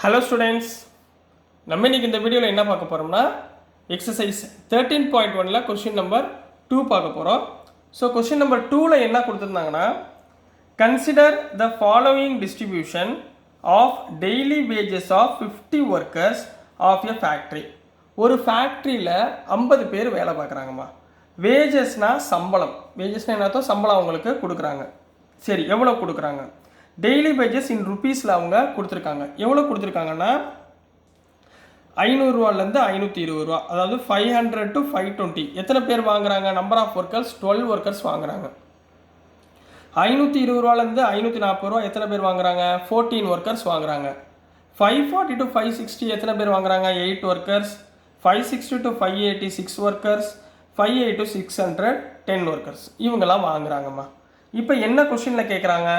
Hello students, நம்ம இன்றைக்கி இந்த வீடியோவில் என்ன பார்க்க போகிறோம்னா எக்ஸசைஸ் 13.1ல் கொஷின் நம்பர் 2 பார்க்க போகிறோம். ஸோ கொஷின் நம்பர் 2ல் என்ன கொடுத்துருந்தாங்கன்னா, consider the following distribution of daily wages of 50 workers of a factory. ஒரு ஃபேக்ட்ரியில் 50 பேர் வேலை பார்க்குறாங்கம்மா. வேஜஸ்னால் சம்பளம். வேஜஸ்னால் என்னத்தோ சம்பளம் அவங்களுக்கு கொடுக்குறாங்க. சரி, எவ்வளோ கொடுக்குறாங்க? டெய்லி வேஜஸ் இன் ருபீஸில் அவங்க கொடுத்துருக்காங்க. எவ்வளோ கொடுத்துருக்காங்கன்னா 500ரூவாலேருந்து 520 ரூபா, அதாவது 500 to 520. எத்தனை பேர் வாங்குறாங்க? நம்பர் ஆஃப் ஒர்க்கர்ஸ் 12 ஒர்க்கர்ஸ் வாங்குறாங்க. 520 ரூபாலேருந்து 540 ரூபா எத்தனை பேர் வாங்குறாங்க? 14 ஒர்க்கர்ஸ் வாங்குறாங்க. 540 to 560 எத்தனை பேர் வாங்குறாங்க? 8 workers. 560 to 580 6 workers. 580 to 600 10 workers. இவங்கெல்லாம் வாங்குறாங்கம்மா. இப்போ என்ன கொஷினில் கேட்குறாங்க?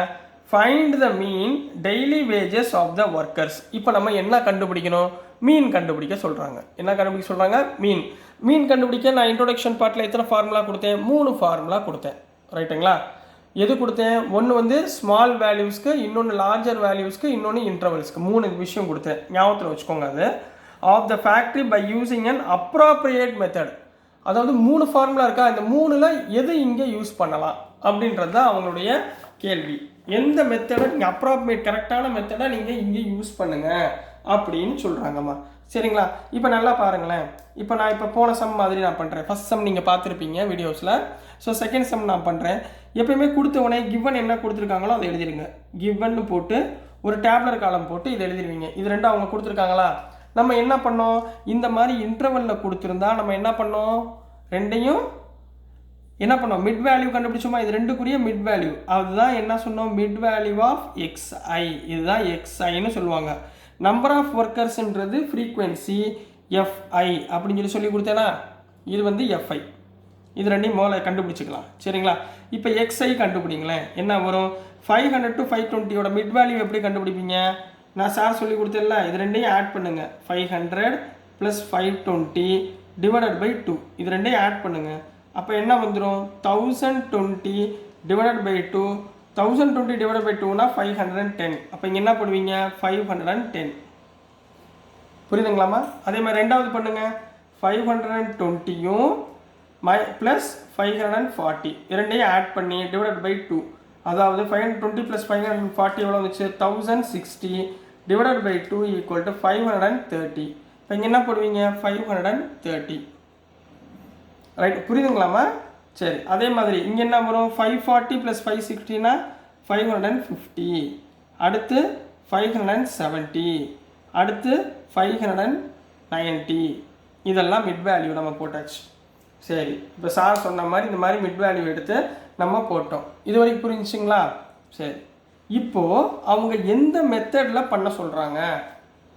Find the mean daily wages of the workers. இப்போ நம்ம என்ன கண்டுபிடிக்கணும்? மீன் கண்டுபிடிக்க சொல்கிறாங்க. என்ன கண்டுபிடிக்க சொல்கிறாங்க? மீன் கண்டுபிடிக்க நான் இன்ட்ரோடக்ஷன் பார்ட்டில் எத்தனை ஃபார்முலா கொடுத்தேன்? 3 ஃபார்முலா கொடுத்தேன். ரைட்டுங்களா? எது கொடுத்தேன்? ஒன்று வந்து ஸ்மால் வேல்யூஸ்க்கு, இன்னொன்று லார்ஜர் வேல்யூஸ்க்கு, இன்னொன்று இன்டர்வல்ஸ்க்கு. 3 விஷயம் கொடுத்தேன். ஞாபகத்தில் வச்சுக்கோங்க. அது of the factory by using an appropriate method. அதாவது 3 ஃபார்முலா இருக்கா, இந்த 3ல் எது இங்கே யூஸ் பண்ணலாம் அப்படின்றது தான் அவங்களுடைய கேள்வி. எந்த மெத்தடை நீங்கள் அப்ராப்ரியேட் கரெக்டான மெத்தடை நீங்கள் இங்கே யூஸ் பண்ணுங்கள் அப்படின்னு சொல்கிறாங்கம்மா. சரிங்களா? இப்போ நல்லா பாருங்களேன். இப்போ நான் போன சம் மாதிரி நான் பண்ணுறேன். ஃபஸ்ட் சம் நீங்கள் பார்த்துருப்பீங்க வீடியோஸில். ஸோ செகண்ட் சம் நான் பண்ணுறேன். எப்பயுமே கொடுத்த உடனே கிவன் என்ன கொடுத்துருக்காங்களோ அதை எழுதிடுங்க. கிவன்னு போட்டு ஒரு டேப்லர் காலம் போட்டு இதை எழுதிடுவீங்க. இது ரெண்டும் அவங்க கொடுத்துருக்காங்களா? நம்ம என்ன பண்ணோம்? இந்த மாதிரி இன்டர்வலில் கொடுத்துருந்தா நம்ம என்ன பண்ணோம்? ரெண்டையும் என்ன பண்ணோம்? மிட் வேல்யூ கண்டுபிடிச்சோமா? இது ரெண்டுக்குரிய மிட் வேல்யூ. அதுதான் என்ன சொன்னோம்? Mid value of xi. இதுதான் xiன்னு சொல்லுவாங்க. நம்பர் ஆஃப் ஒர்க்கர்ஸ்ன்றது ஃப்ரீக்வன்சி fi அப்படின்னு சொல்லி கொடுத்தேன்னா, இது வந்து fi. இது ரெண்டையும் முதல்ல கண்டுபிடிச்சிக்கலாம். சரிங்களா? இப்போ xi கண்டுபிடிங்களேன். என்ன வரும்? 500 to 520யோட மிட் வேல்யூ எப்படி கண்டுபிடிப்பீங்க? நான் சார் சொல்லி கொடுத்தேன்ல, இது ரெண்டையும் ஆட் பண்ணுங்க. 500 + 520 டிவைடட் பை 2. இது ரெண்டையும் ஆட் பண்ணுங்க. அப்போ என்ன வந்துடும்? 1020 டிவைடட் பை 2. 1020 டிவைடட் பை 2னா 510. அப்போ இங்கே என்ன பண்ணுவீங்க? 510. புரியுதுங்களாமா? அதே மாதிரி ரெண்டாவது பண்ணுங்க. 520யும் ப்ளஸ் 540 இரண்டையும் ஆட் பண்ணி டிவைடட் பை 2. அதாவது 520 + 540 எவ்வளோ வந்துச்சு? 1060 டிவைடட் பை 2 = 530. இப்போ இங்கே என்ன பண்ணுவீங்க? 530. ரைட், புரியுதுங்களாமா? சரி, அதே மாதிரி இங்கே என்ன வரும்? 540 + 560னா 550. அடுத்து 570. அடுத்து 590. இதெல்லாம் மிட் வேல்யூ நம்ம போட்டாச்சு. சரி, இப்போ சார் சொன்ன மாதிரி இந்த மாதிரி மிட் வேல்யூ எடுத்து நம்ம போட்டோம். இது வரைக்கும் புரிஞ்சுங்களா? சரி, இப்போது அவங்க எந்த மெத்தடில் பண்ண சொல்கிறாங்க,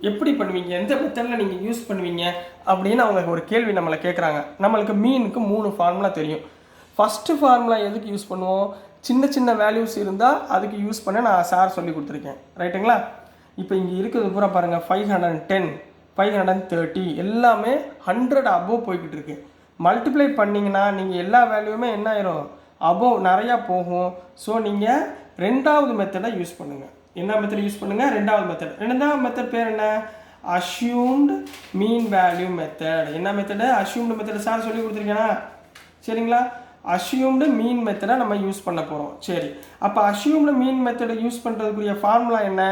எப்படி பண்ணுவீங்க, எந்த மெத்தடில் நீங்கள் யூஸ் பண்ணுவீங்க அப்படின்னு அவங்க ஒரு கேள்வி நம்மளை கேட்குறாங்க. நம்மளுக்கு மீனுக்கு 3 ஃபார்முலா தெரியும். ஃபஸ்ட்டு ஃபார்முலா எதுக்கு யூஸ் பண்ணுவோம்? சின்ன சின்ன வேல்யூஸ் இருந்தால் அதுக்கு யூஸ் பண்ண நான் சார் சொல்லி கொடுத்துருக்கேன். ரைட்டுங்களா? இப்போ இங்கே இருக்கிறது பூரா பாருங்கள். 510 530 எல்லாமே 100 அபோவ் போய்கிட்டு இருக்கு. மல்டிப்ளை பண்ணிங்கன்னா நீங்கள் எல்லா வேல்யூமே என்ன ஆயிரும்? அபோவ் நிறையா போகும். ஸோ நீங்கள் ரெண்டாவது மெத்தடை யூஸ் பண்ணுங்கள். என்ன மெத்தட் யூஸ் பண்ணுங்கள்? ரெண்டாவது மெத்தட் பேர் என்ன? Assumed mean value method. என்ன மெத்தடு? Assumed method. சார் சொல்லி கொடுத்துருக்கேனா? சரிங்களா? அஷ்யூம்டு மீன் மெத்தடை நம்ம யூஸ் பண்ண போகிறோம். சரி, அப்போ அஷ்யூம்டு மீன் மெத்தடை யூஸ் பண்ணுறதுக்குரிய ஃபார்முலா என்ன?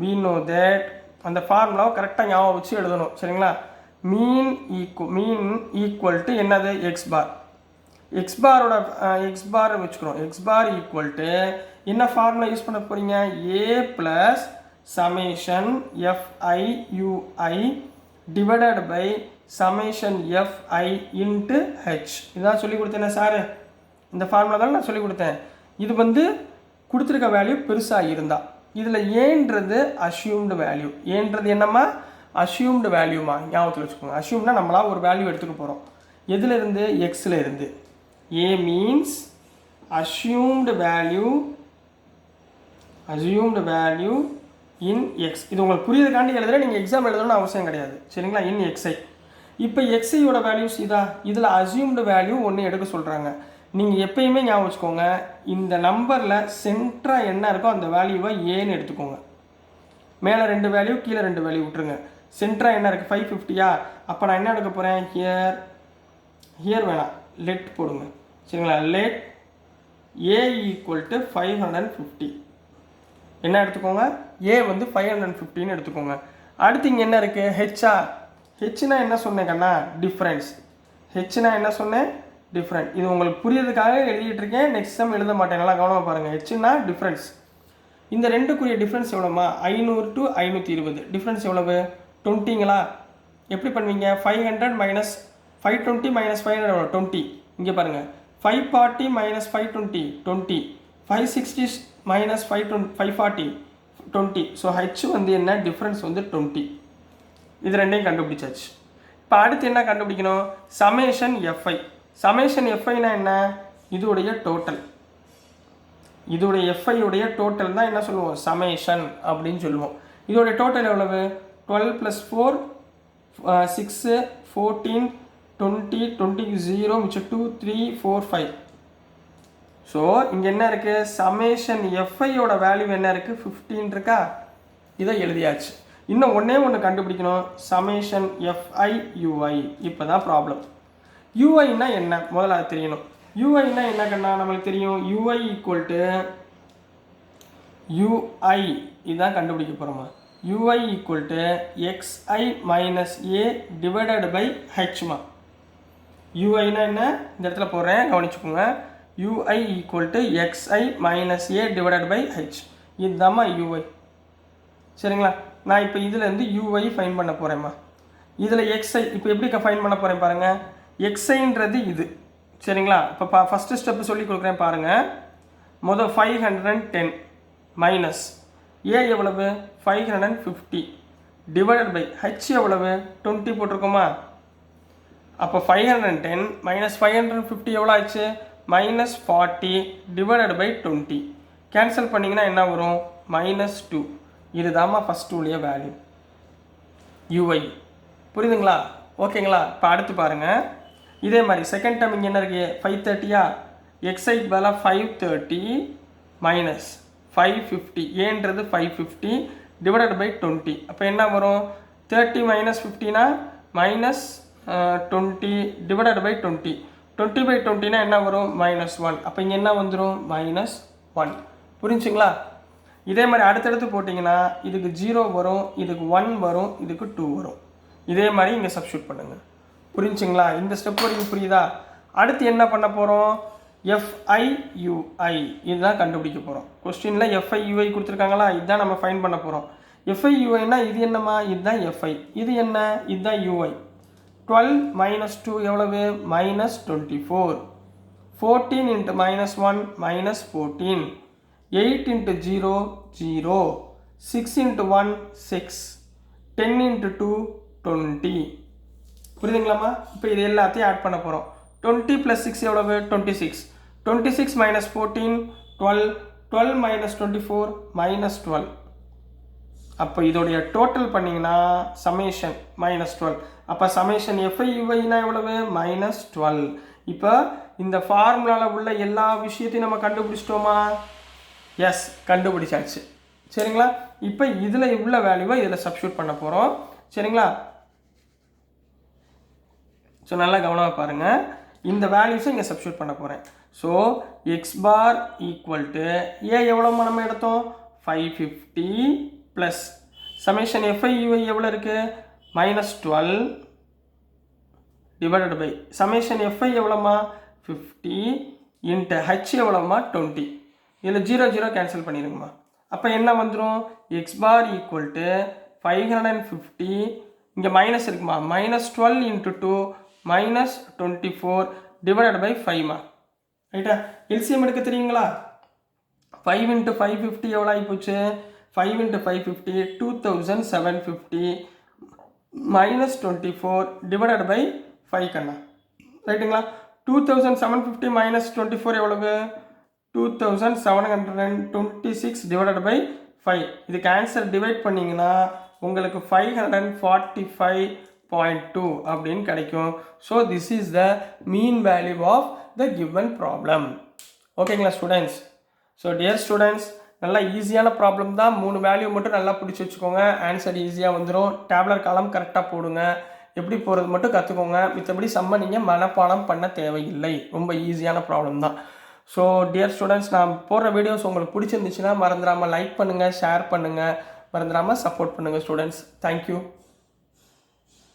we know that. அந்த ஃபார்முலாவை கரெக்டாக ஞாபகம் வச்சு எழுதணும். சரிங்களா? மீன் ஈக்குவல் டு என்னது? X bar. எக்ஸ் பார் வச்சுக்கிறோம். எக்ஸ் பார் ஈக்குவல் டு என்ன ஃபார்முலா யூஸ் பண்ண போகிறீங்க? a + summation fi ui divided by summation fi into h. இதான் சொல்லி கொடுத்தேன் சார். இந்த ஃபார்முலா தான் நான் சொல்லி கொடுத்தேன். இது வந்து கொடுத்துருக்க வேல்யூ பெருசாக இருந்தால், இதில் ஏன்றது அஷ்யூம்டு வேல்யூ. ஏன்றது என்னம்மா? அஷ்யூம்டு வேல்யூமா. ஞாபகத்தில் வச்சுக்கோங்க. அஷ்யூம்னா நம்மளா ஒரு வேல்யூ எடுத்துகிட்டு போகிறோம். எதில் இருந்து? எக்ஸில் இருந்து. a means assumed value in x. இது உங்களுக்கு புரியுதுக்காண்டி எழுதுகிறேன். நீங்கள் எக்ஸாம் எழுதணும்னு அவசியம் கிடையாது. சரிங்களா? in xi. இப்போ xiயோட வேல்யூஸ் இதா. இதில் அசியூம்டு வேல்யூ ஒன்று எடுக்க சொல்கிறாங்க. நீங்கள் எப்பயுமே ஞாபகம் வச்சுக்கோங்க, இந்த நம்பரில் சென்டராக என்ன இருக்கோ அந்த வேல்யூவை ஏன்னு எடுத்துக்கோங்க. ஏன்னு எடுத்துக்கோங்க. மேலே 2 வேல்யூ கீழே 2 வேல்யூ விட்டுருங்க. சென்டராக என்ன இருக்குது 550யா? அப்போ நான் என்ன எடுக்க போகிறேன், ஹியர் வேணாம், லெட் போடுங்க. சரிங்களா, லெட் ஏ ஈக்குவல் டு 550. என்ன எடுத்துக்கோங்க, ஏ வந்து 550ன்னு எடுத்துக்கோங்க. அடுத்து இங்கே என்ன இருக்குது, ஹெச்ஆ. ஹெச்னா என்ன சொன்னேன் கண்ணா, டிஃப்ரென்ஸ். ஹெச்னா என்ன சொன்னேன், டிஃப்ரெண்ட். இது உங்களுக்கு புரியறதுக்காக எழுதிட்டு இருக்கேன், நெக்ஸ்ட் டைம் எழுத மாட்டேன், நல்லா கவனமாக பாருங்கள். ஹெச்னா டிஃப்ரென்ஸ். இந்த ரெண்டுக்குரிய டிஃப்ரென்ஸ் எவ்வளோமா, 500 to 520. டிஃப்ரென்ஸ் எவ்வளவு, 20ங்களா? எப்படி பண்ணுவீங்க, 500 மைனஸ் 520 மைனஸ் 500 எவ்வளோ, 20. இங்கே பாருங்கள், 540 மைனஸ் 520 20, 560 மைனஸ் 540 20. ஸோ ஹெச் வந்து என்ன, டிஃப்ரென்ஸ் வந்து 20. இது ரெண்டையும் கண்டுபிடிச்சாச்சு. இப்போ அடுத்து என்ன கண்டுபிடிக்கணும், சமேஷன் எஃப்ஐ. சமேஷன் எஃப்ஐனா என்ன, இதோடைய டோட்டல். இதோடைய எஃப்ஐயுடைய டோட்டல் தான் என்ன சொல்லுவோம், சமேஷன் அப்படின்னு சொல்லுவோம். இதோடைய டோட்டல் எவ்வளவு, 12 + 4 6 14 20 20 0 மிச்சம் 2 3 4 5. ஸோ இங்கே என்ன இருக்குது, சமேஷன் எஃப்ஐயோட வேல்யூ என்ன இருக்குது, 15 இருக்கா? இதை எழுதியாச்சு. இன்னும் ஒன்று கண்டுபிடிக்கணும், சமேஷன் எஃப்ஐ யூஐ. இப்போ தான் ப்ராப்ளம். யூஐனா என்ன முதல்ல அது தெரியணும். யூஐனா என்ன கண்ணா, நம்மளுக்கு தெரியும், யூஐ ஈக்குவல் டு யூஐ. இதுதான் கண்டுபிடிக்க போகிறோமா, u i equal to x i minus A divided by ஹெச்மா. யூஐனா என்ன, இந்த இடத்துல போடுறேன் கவனிச்சுக்கோங்க. U i equal to x i minus A divided by h. இதுதாம்மா யூஐ. சரிங்களா, நான் இப்போ இதுலேருந்து யூஐ ஃபைன் பண்ண போகிறேம்மா. இதில் எக்ஸ்ஐ இப்போ எப்படி ஃபைன் பண்ண போகிறேன் பாருங்கள். எக்ஸ்ஐன்றது இது. சரிங்களா, இப்போ ஃபஸ்ட்டு ஸ்டெப்பு சொல்லி கொடுக்குறேன் பாருங்கள். மொதல் 510 மைனஸ் ஏ எவ்வளவு 550 டிவைடட் பை ஹெச் எவ்வளவு 20 போட்டிருக்கோமா. அப்போ 510 மைனஸ் 550 எவ்வளோ ஆச்சு, மைனஸ் 40 டிவைடட் பை 20. கேன்சல் பண்ணிங்கன்னா என்ன வரும், -2. இதுதாம்மா ஃபஸ்ட் உடைய வேல்யூ யூஐ. புரியுதுங்களா, ஓகேங்களா. இப்போ அடுத்து பாருங்கள், இதே மாதிரி செகண்ட் டைம் இங்கே என்ன இருக்குது, 530யா. எக்ஸைக்கு பதிலாக 530 மைனஸ் 550, ஏன்றது 550 டிவைடட் பை 20. அப்போ என்ன வரும், 30 மைனஸ் 50னா மைனஸ் 20 டிவைடட் பை 20. 20 பை 20னா என்ன வரும், -1. அப்போ இங்கே என்ன வந்துடும், -1. புரிஞ்சுங்களா. இதே மாதிரி அடுத்தடுத்து போட்டிங்கன்னா இதுக்கு 0 வரும், இதுக்கு 1 வரும், இதுக்கு 2 வரும். இதே மாதிரி இங்கே சப்ஸ்டியூட் பண்ணுங்கள். புரிஞ்சுங்களா, இந்த ஸ்டெப் வரைக்கும் புரியுதா. அடுத்து என்ன பண்ண போகிறோம், எஃப்ஐயூஐ. இதுதான் கண்டுபிடிக்க போகிறோம். கொஸ்டினில் எஃப்ஐயூஐ கொடுத்துருக்காங்களா, இதுதான் நம்ம ஃபைன் பண்ண போகிறோம். எஃப்ஐயூஐனா இது என்னம்மா, இதுதான் எஃப்ஐ. இது என்ன, இதுதான் யூஐ. 12 மைனஸ் 2 எவ்வளவு, -24. 14 இன்ட்டு -1 -14. 8 இன்ட்டு 0 0. 6 இன்ட்டு 1 6. 10 இன்ட்டு 2 20. புரியுதுங்களாம்மா. இப்போ இது எல்லாத்தையும் ஆட் பண்ண போகிறோம். 20 + 6 எவ்வளவு, 26. 26 மைனஸ் 14 12. 12 மைனஸ் 24 -12. அப்போ இதோடைய டோட்டல் பண்ணிங்கன்னா சமேஷன் -12. அப்போ சமேஷன் எஃப்ஐயூஐனா எவ்வளவு, -12. இப்போ இந்த ஃபார்முலாவில் உள்ள எல்லா விஷயத்தையும் நம்ம கண்டுபிடிச்சிட்டோமா, எஸ் கண்டுபிடிச்சாச்சு. சரிங்களா, இப்போ இதில் உள்ள வேல்யூவை இதில் சப்ஸ்டியூட் பண்ண போகிறோம். சரிங்களா, ஸோ நல்லா கவனமாக பாருங்கள். இந்த வேல்யூஸை இங்கே சப்ஸ்டியூட் பண்ண போகிறேன். So x bar equal to a எவ்வளோமா நம்ம எடுத்தோம், 550 ப்ளஸ் சமேஷன் எஃப்ஐயூஐ எவ்வளோ இருக்குது, -12 டிவைடட் பை சமேஷன் எஃப்ஐ எவ்வளோமா 50 இன்ட்டு ஹெச் எவ்வளோமா 20. இதில் 0 0 கேன்சல் பண்ணிடுங்கம்மா. அப்போ என்ன வந்துடும், எக்ஸ் பார் ஈக்குவல் டு 550, இங்கே மைனஸ் இருக்குமா, -12 இன்ட்டு 2 -24 டிவைடட் பை 5மா. ரைட்டா, எல்சிஎம் எடுக்க தெரியுங்களா. 5 இன்ட்டு 550 எவ்வளோ ஆகிப்போச்சு, 5 இன்ட்டு 550 2750 -24 டிவைடட் பை 5 கண்ணா. ரைட்டுங்களா, 2750 -24 எவ்வளவு, 2726 டிவைடட் பை 5. இதுக்கு ஆன்சர் டிவைட் பண்ணிங்கன்னா உங்களுக்கு 545.2 அப்படின்னு கிடைக்கும். So this is the mean value of the given problem. ஓகேங்களா ஸ்டூடெண்ட்ஸ். ஸோ டியர் ஸ்டூடெண்ட்ஸ், நல்லா ஈஸியான ப்ராப்ளம் தான். 3 வேல்யூ மட்டும் நல்லா பிடிச்சி வச்சுக்கோங்க, ஆன்சர் ஈஸியாக வந்துடும். டேப்லர் காலம் கரெக்டாக போடுங்க, எப்படி போகிறது மட்டும் கற்றுக்கோங்க. மித்தபடி சம்ம நீங்கள் மனப்பாடம் பண்ண தேவையில்லை. ரொம்ப ஈஸியான ப்ராப்ளம் தான். ஸோ டியர் ஸ்டூடெண்ட்ஸ், நான் போடுற வீடியோஸ் உங்களுக்கு பிடிச்சிருந்துச்சுன்னா மறந்துடாமல் லைக் பண்ணுங்கள், ஷேர் பண்ணுங்கள், மறந்துடாமல் சப்போர்ட் பண்ணுங்கள் ஸ்டூடெண்ட்ஸ். தேங்க்யூ.